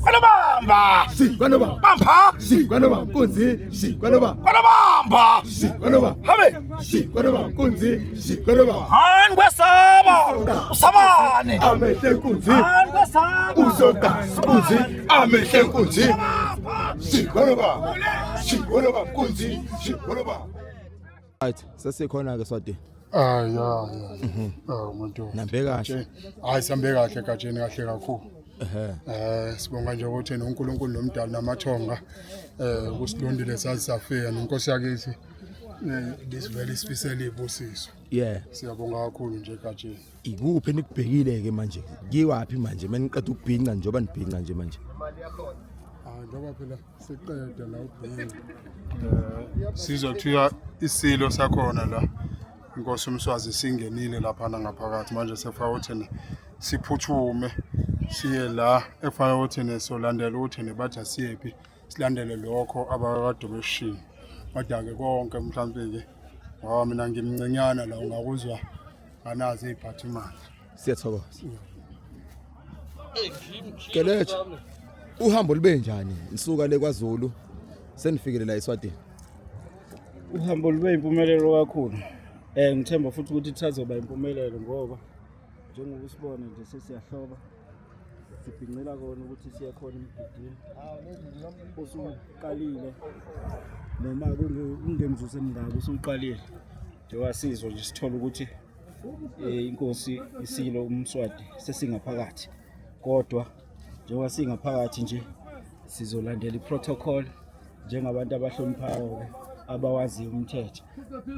Kwanobamba. Sikwanoma. Bamba. Sikwanoma kunzi. Sikwanoma. Kwanobamba. Sikwanoma. Habe. Sikwanoma kunzi. Sikwanoma. Han kwesaba. Usabane. Amehle kunzi. Han kwesaba. Usoka kunzi. Amehle kunzi. Sikwanoma. Sikwanoma kunzi. Sikwanoma. Right, sesikhona ke Swati. Ya. Umuntu. Nambe kahle. Hayi sambe kahle gatsheni kahle kakhulu. Sibonga nje ukuthi noNkulunkulu nomdali namathonga kusilondile sasafika nenkosi yakithi lisivele isifisela ibusiso. Yeah. Siyabonga kakhulu nje gatsheni. Ikuphi enikubhekile ke manje? Kiwapi manje maniqeda ukubhinqa njengoba nibhinqa nje manje? Njengoba phela siqede la ubhinqa. Sizothiya isilo sakhona la. Inkosi uMswazi singenile lapha ngaphakathi manje sefaka uthene siphuthume siye la efanele uthene solandela uthene bathi asiyephi silandele lokho abakade beshini kodwa ke konke mhlawumbe ke mina ngimncinyana la ungakuzwa anazi iziphathimandla. Siyathokoza. Kelethi. Uhambo libe njani? Nisuka le kwaZulu senifikile la eSwatini. Uhambo lube impumelelo kakhulu. Ngithemba futhi ukuthi ithazoba impumelelo ngoba njengoba usibona nje sesiyahloba sibhincela kona ukuthi siya khona emgidini. Usuqalile noma kungemzuzu emingaka usuqalile. Njengoba sizwe nje sithola ukuthi inkosi isilo uMswati sesingaphakathi. Kodwa njengoba singaphakathi nje sizolandela iprotocol njengabantu abahloniphayo abawazi umthetho.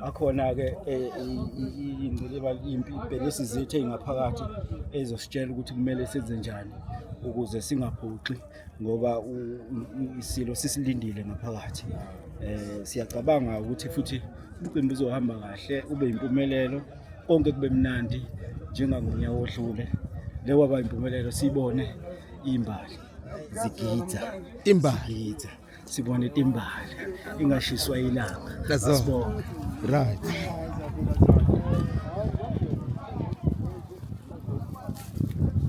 Akhona ke ingcileba impilo lesizithe engaphakathi ezositshela ukuthi kumele senze njani ukuze singaphuxi ngoba isilo sisilindile ngaphakathi. Siyacabanga ukuthi futhi umcimbi uzohamba kahle ube impumelelo konke kube mnandi njengangonyaka odlule. Lewa ba impumelelo sibone imbali zigidza Imbali. Sibone timbali ingashiswa ilanga. Sibona. Right.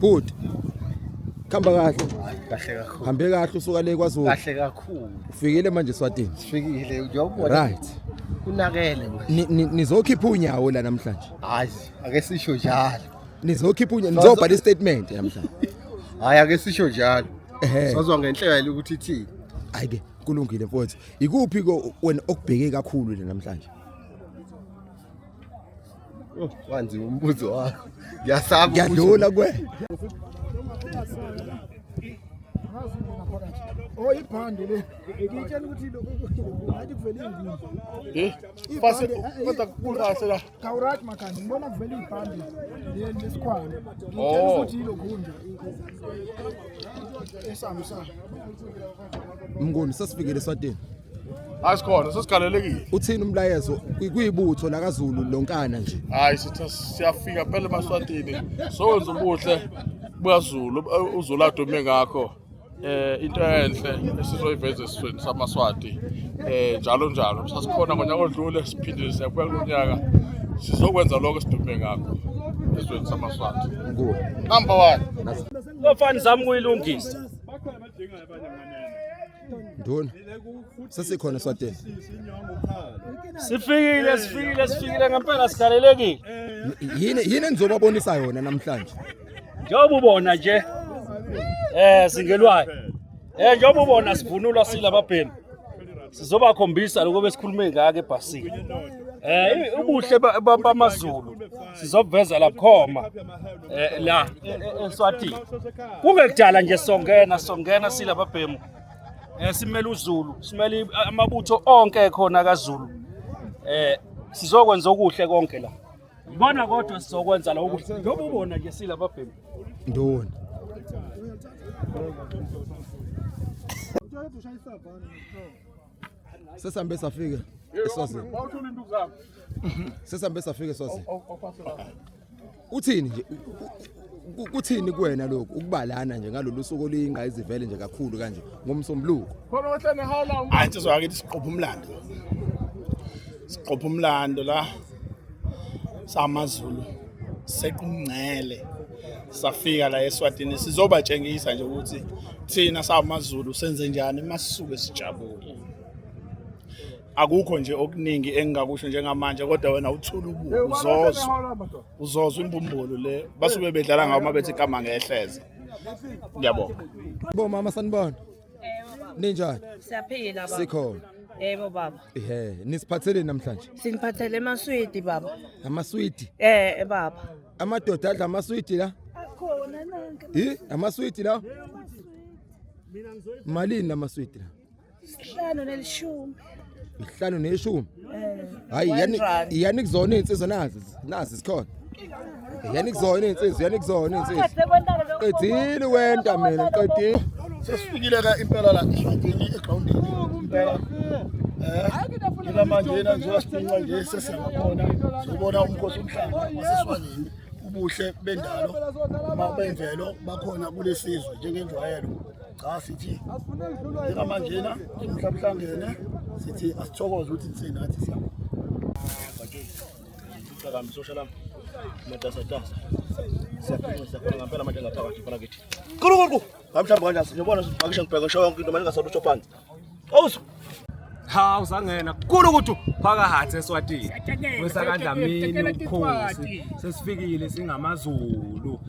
Good. Khamba kahle. Kahle kakhulu. Hambe kahle usuka le kwaZulu. Kahle kakhulu. Ufikile manje eSwatini. Sifikile uyabona. Right. Kunakele manje. Nizokhipha unyawo la namhlanje. Hayi, ake sisho njalo. Nizokhipha unyawo, nizobhala istatement namhlanje. Hayi ake sisho njalo. Ehe. Sazwa ngenhlelo ukuthi ithini. Ayike kulungile mfowethu. Ikuphi wena okubheke kakhulu le namhlanje? Wanzi umbuzo wakho. Ngiyasaba. Ngiyadlula kwe. Ibhande le ngitshela ukuthi ngathi kuvela ingwini Base kodwa kukahle la. Kawurat makhandi ngibona kuvela ibhande lesikhwama ngitshela ukuthi yilo khunja esamsa Mngoni sesifikile eSwatini. Asikhona sesigalelekile. Uthini umlayezo kuyibutho la kwaZulu lonkana nje? Hayi sithi siyafika phela eMaswatini. Sowenza ubuhle bukaZulu uzoladume ngakho. Into enhle esizoyiveza esizweni samaSwati njalo njalo sasikhona ngonyaka odlule siphindile siyabuya kulonyaka sizokwenza lokho esidume ngakho esizweni samaSwati. Number 1 Lofani zami kuyilungisa. Ndona. Sesikhona eSwatini. Sifikile ngempela sigalelekile. Yini enizobabonisa yona namhlanje? Njengoba ubona nje singelwayo. Njengoba ubona sivunula silababhemi. Sizobakhombisa lokho besikhulume ngake ebhasini. Ubuhle bamaZulu sizobuveza laphoma la eSwatini. Kungekudala nje songena silababhemi. Simele uZulu, simele amabutho onke khona kaZulu. Sizokwenza okuhle konke la. Ngibona kodwa sizokwenza la okuhle. Njengoba ubona nje silababhemi. Ndona. Sesambe safika eSwazini. Sesambe safika eSwazini. Uthini nje? Kuthini kuwena lokho ukubalana nje ngalolu suku oliyinga izivele nje kakhulu kanje ngomsombuluko? Hayi sizwakithi siqopha umlando. Siqopha umlando la samaZulu sequngcele safika la eSwatini sizobatshengisa nje ukuthi thina samaZulu senze njani masisuke sijabule. Akukho nje okuningi engingakusho njengamanje kodwa wena uthula ubuku uzozwa imbumbulu le basuke bedlala ngawo mabethi igama ngehleze. Ngiyabonga. Bo mama sanibona. Ninjani? Siyaphila baba. Sikhona. Yebo baba. Nisiphathele namhlanje. Siniphathele amaswidi baba. Amaswidi. Baba. Amadoda adla amaswidi la? Akhona nanke. Amaswidi la? Malini lamaswidi la? 5 5 Hayi yani kuzona insizwa nazi sikhona. Yani kuzona insizwa. Qedile wenta mina qedile. Sesifikile ka impela la eSwatini egroundini impela. Ila manje njengoba siphinywa nje sesiyabona sibona umkhosi omhlanga waseSwanini ubuhle bendalo bemvelo bakhona kulesizwe njengenjwayelo. Cha sithi manje emhlabhlangene sithi asithokoze ukuthi nisenathi siyabona. Ngicabanga social matasatasa. Siyaphila ngempela manje ngaphakathi khona kithi. Kurukuruku. Ngamhlamba kanjani siyobona sibhakisha ngibheka ngisho yonke into manje ngasalutsho phansi. Awuso. Ha usangena kukhulu ukuthi phakathi eSwatini kwesakandlamini ukhosi sesifikile singamaZulu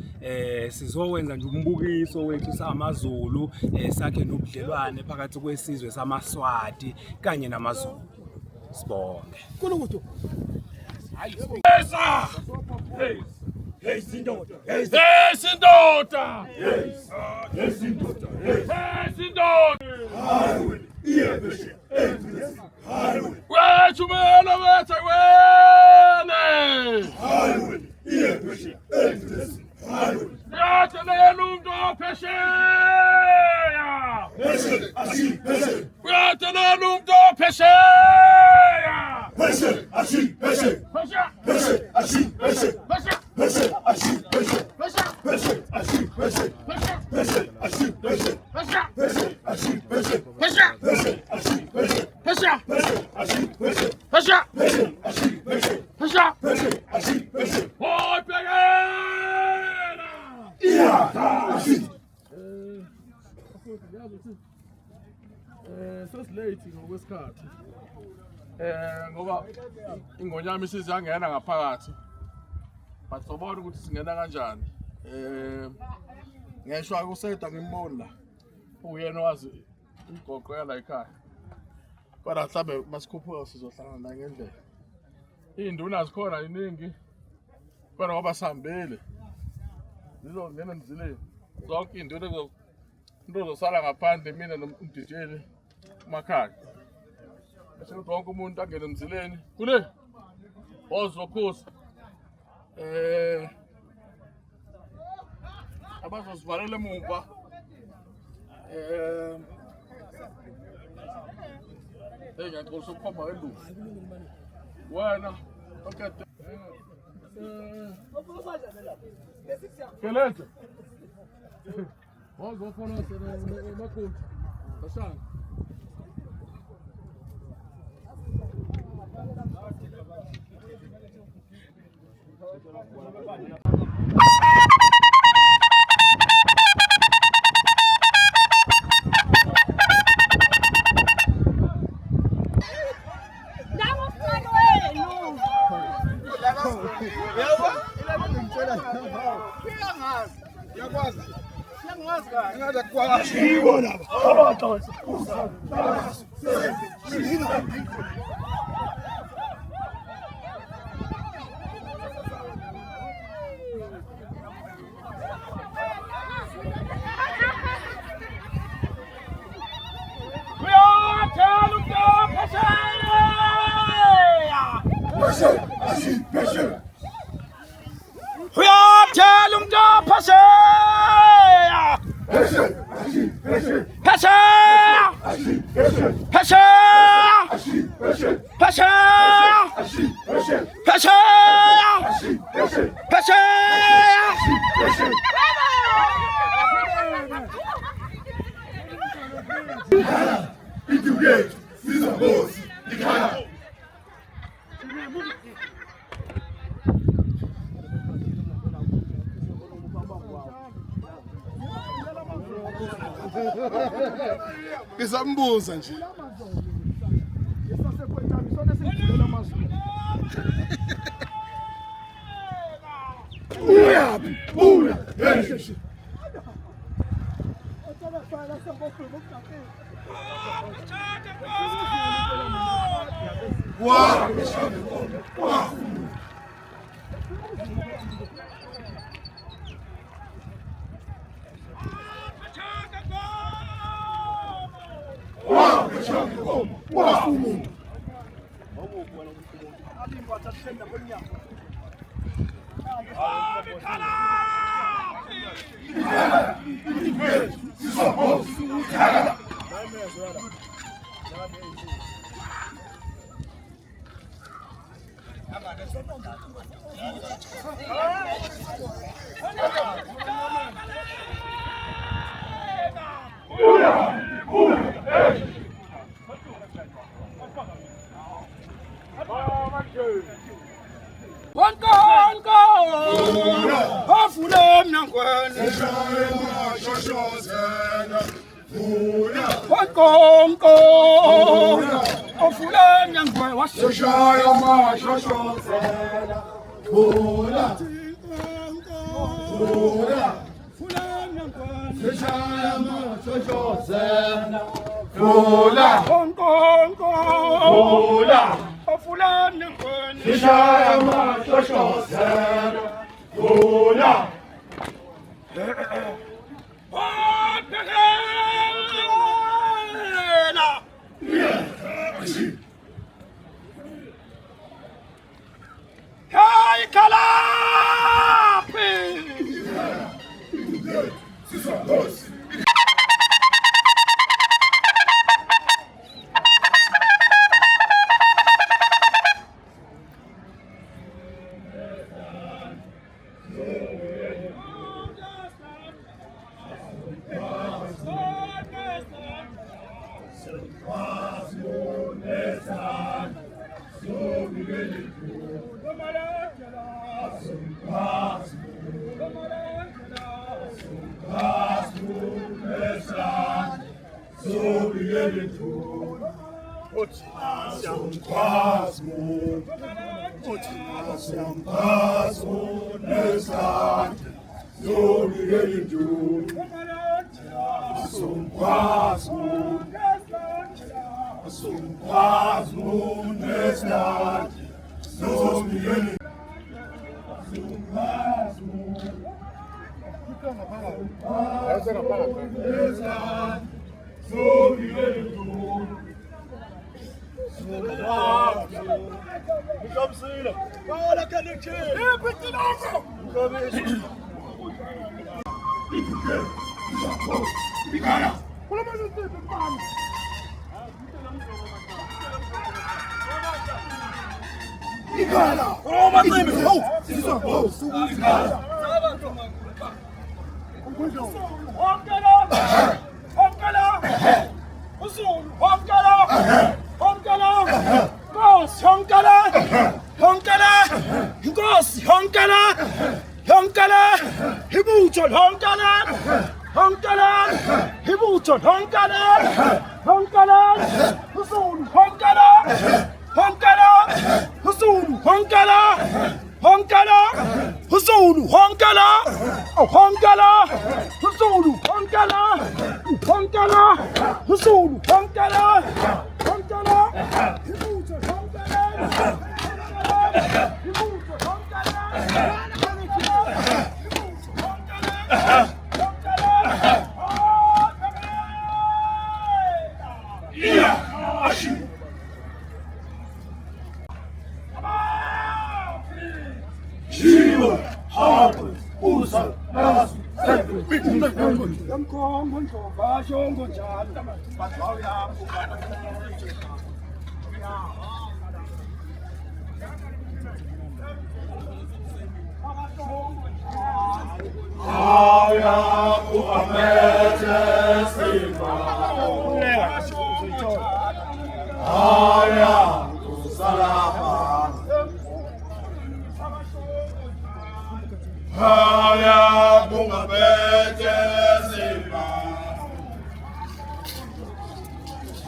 sizowenza nje umbukiso wethu samaZulu sakhe nobudlelwane phakathi kwesizwe samaSwati kanye namaZulu sibonge kukhulu ukuthi Hey sindoda Iyebeshe Highway Wachumela wethe wene Highway Iyebeshe Highway Yathelela umuntu ophesheya Yathelela umuntu ophesheya Sesilate ngokwesikhathi ngoba ingonyama isizangena ngaphakathi but sobona ukuthi singena kanjani ngeshwa kuseda ngimboni la uyena wazi igoqo yala ekhaya kodwa mhlambe masikhuphuka sizohlangana naye ngendlela induna zikhona iningi kodwa ngoba sihambile ngizongena emzileni zonke induna into zosala ngaphandle mina nomdijeli makhaya bese wonke umuntu angena emzileni kule ozokhosi abazosivalela emuva ngiyaqolisa ukukhomba ngenduku wena okade Kelete wazofona emakhulu bashanga Ngisambuza nje. Uyaphi? Buya. Hey. Wow. Wow.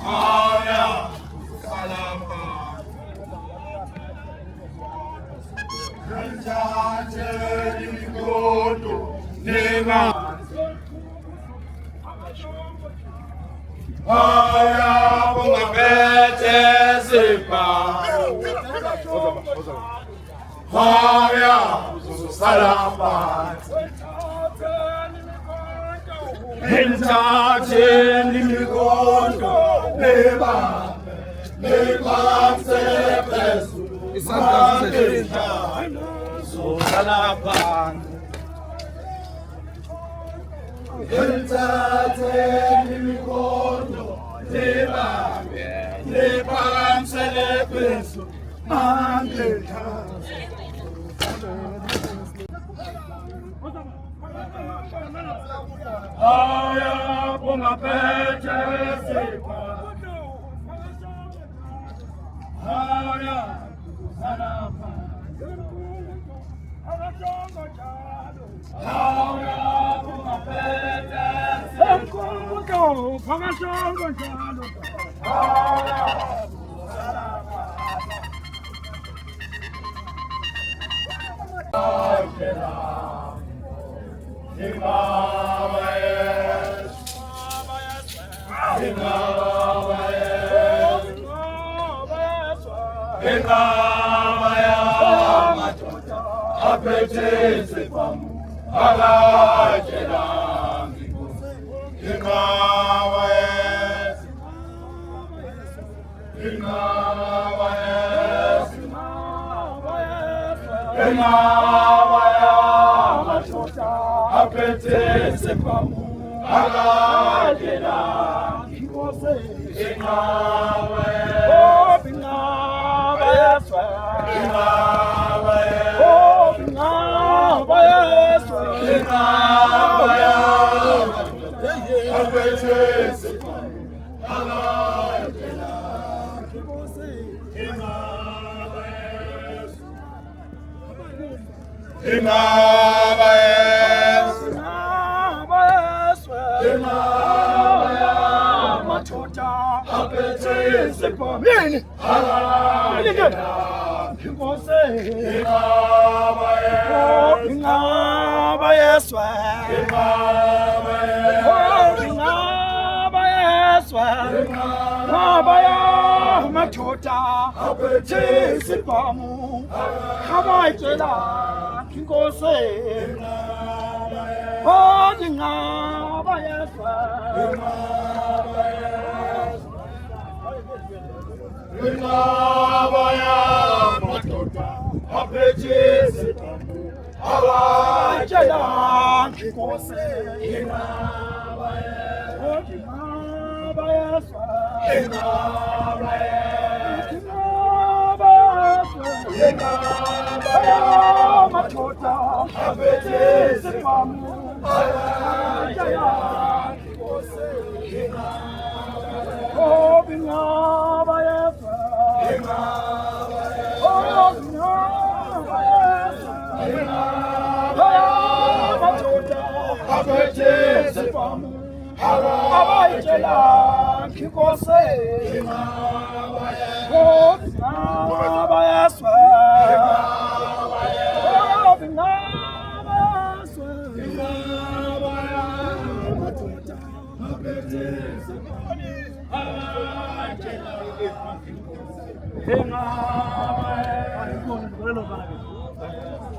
Haya, salama. Ntathe imigodo nema. Haya, bungaphethe zipha. Haya, salama. Ntathe imigodo nema. Nema sepesu. Salama. Ntathe imigodo nema. Nema sepesu. Haya, bungaphethe zipha. Haya, salama. Haya, bungaphethe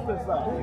Pesado.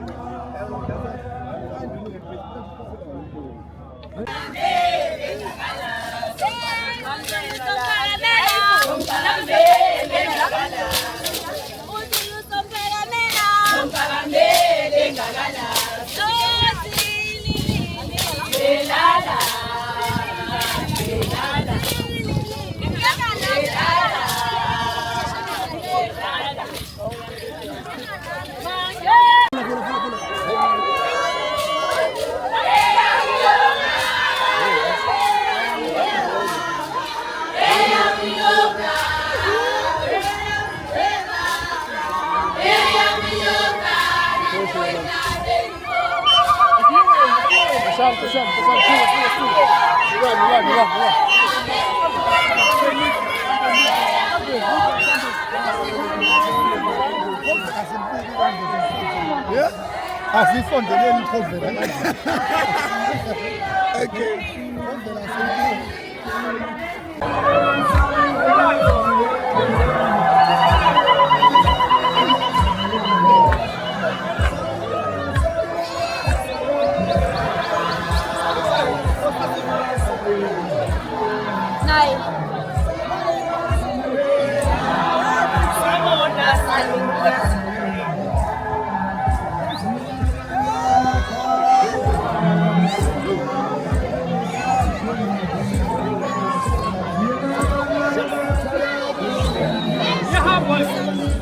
Asisondeleni kovela kanje. Okay. Kovela senkulu.